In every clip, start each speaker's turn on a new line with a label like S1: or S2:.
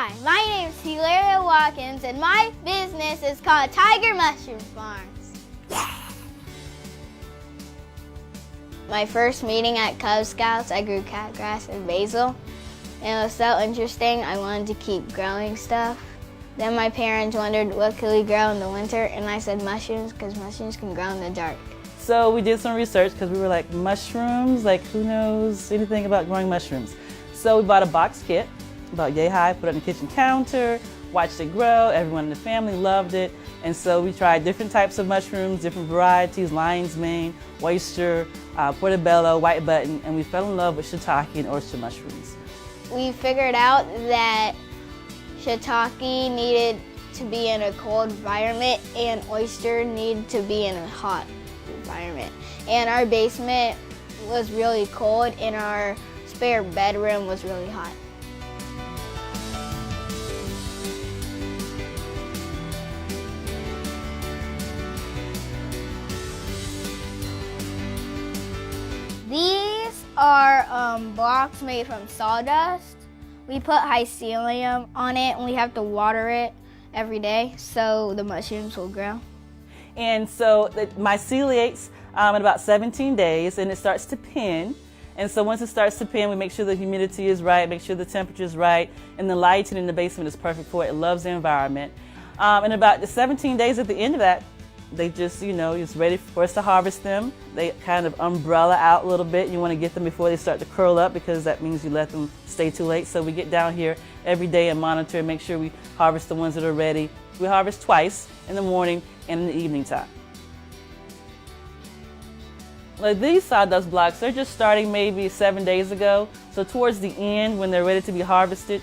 S1: Hi, my name is Hilaria Watkins, and my business is called Tiger Mushroom Farms. Yeah. My first meeting at Cub Scouts, I grew catgrass and basil, and it was so interesting, I wanted to keep growing stuff. Then my parents wondered what could we grow in the winter, and I said mushrooms, because mushrooms can grow in the dark.
S2: So we did some research because we were like, mushrooms? Like, who knows anything about growing mushrooms? So we bought a box kit, about yay high, put it on the kitchen counter, watched it grow. Everyone in the family loved it. And so we tried different types of mushrooms, different varieties, lion's mane, oyster, portobello, white button, and we fell in love with shiitake and oyster mushrooms.
S1: We figured out that shiitake needed to be in a cold environment and oyster needed to be in a hot environment. And our basement was really cold and our spare bedroom was really hot. These are blocks made from sawdust. We put mycelium on it and we have to water it every day so the mushrooms will grow.
S2: And so it myceliates in about 17 days and it starts to pin. And so once it starts to pin, we make sure the humidity is right, make sure the temperature is right, and the lighting in the basement is perfect for it. It loves the environment. And about the 17 days at the end of that, they just, it's ready for us to harvest them. They kind of umbrella out a little bit. You want to get them before they start to curl up because that means you let them stay too late. So we get down here every day and monitor and make sure we harvest the ones that are ready. We harvest twice, in the morning and in the evening time. Like these sawdust blocks, they're just starting maybe 7 days ago. So towards the end, when they're ready to be harvested,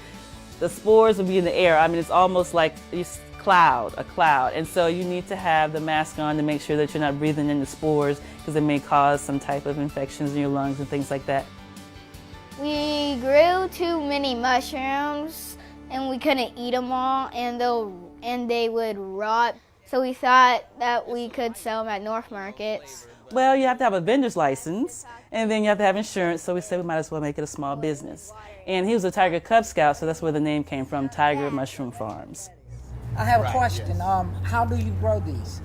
S2: the spores will be in the air. I mean, it's almost like a cloud. And so you need to have the mask on to make sure that you're not breathing in the spores because it may cause some type of infections in your lungs and things like that.
S1: We grew too many mushrooms and we couldn't eat them all and they would rot. So we thought that we could sell them at North Markets.
S2: Well, you have to have a vendor's license and then you have to have insurance. So we said we might as well make it a small business. And he was a Tiger Cub Scout, so that's where the name came from, Tiger Mushroom Farms.
S3: I have a question. How do you grow these?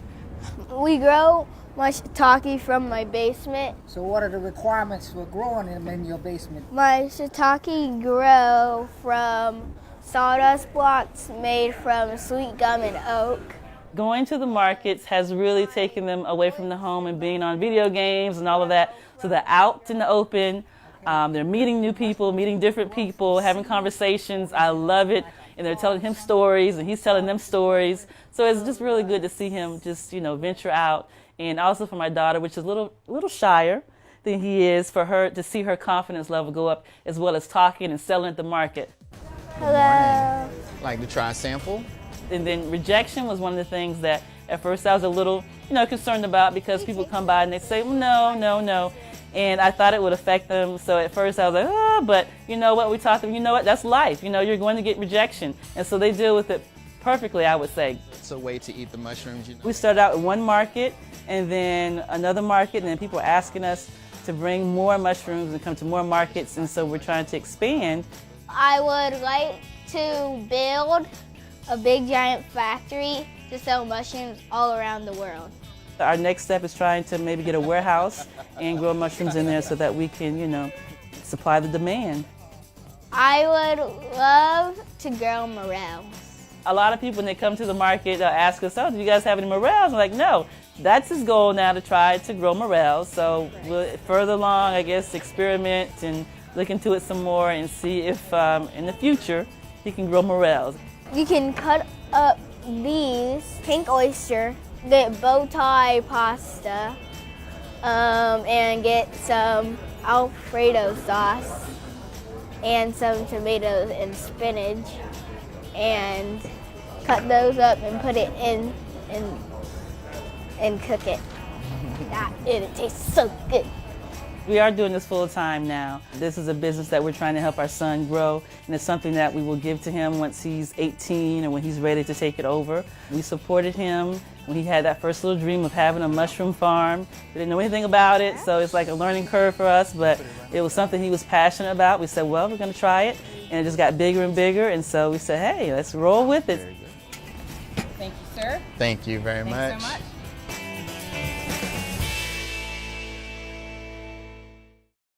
S1: We grow my shiitake from my basement.
S3: So what are the requirements for growing them in your basement?
S1: My shiitake grow from sawdust blocks made from sweet gum and oak.
S2: Going to the markets has really taken them away from the home and being on video games and all of that. So they're out in the open. They're meeting new people, meeting different people, having conversations. I love it. And they're telling him stories and he's telling them stories. So it's just really good to see him just, venture out. And also for my daughter, which is a little shyer than he is, for her to see her confidence level go up as well as talking and selling at the market.
S1: Hello.
S4: Like to try a sample?
S2: And then rejection was one of the things that at first I was a little, concerned about because people come by and they say, no. And I thought it would affect them. So at first I was like, but you know what, we talked to them, that's life. You're going to get rejection. And so they deal with it perfectly, I would say.
S4: It's a way to eat the mushrooms,
S2: We started out in one market and then another market, and then people were asking us to bring more mushrooms and come to more markets. And so we're trying to expand.
S1: I would like to build a big giant factory to sell mushrooms all around the world.
S2: Our next step is trying to maybe get a warehouse and grow mushrooms in there so that we can, supply the demand.
S1: I would love to grow morels.
S2: A lot of people, when they come to the market, they'll ask us, do you guys have any morels? I'm like, no. That's his goal now, to try to grow morels. So we'll further along, I guess, experiment and look into it some more and see if in the future he can grow morels.
S1: You can cut up these pink oyster, get bow tie pasta, and get some Alfredo sauce and some tomatoes and spinach, and cut those up and put it in and cook it. It tastes so good.
S2: We are doing this full time now. This is a business that we're trying to help our son grow, and it's something that we will give to him once he's 18 or when he's ready to take it over. We supported him when he had that first little dream of having a mushroom farm. We didn't know anything about it, so it's like a learning curve for us, but it was something he was passionate about. We said, well, we're going to try it, and it just got bigger and bigger. And so we said, hey, let's roll with it.
S4: Very good.
S5: Thank you, sir.
S4: Thank you very
S5: Thanks
S4: much.
S5: so much.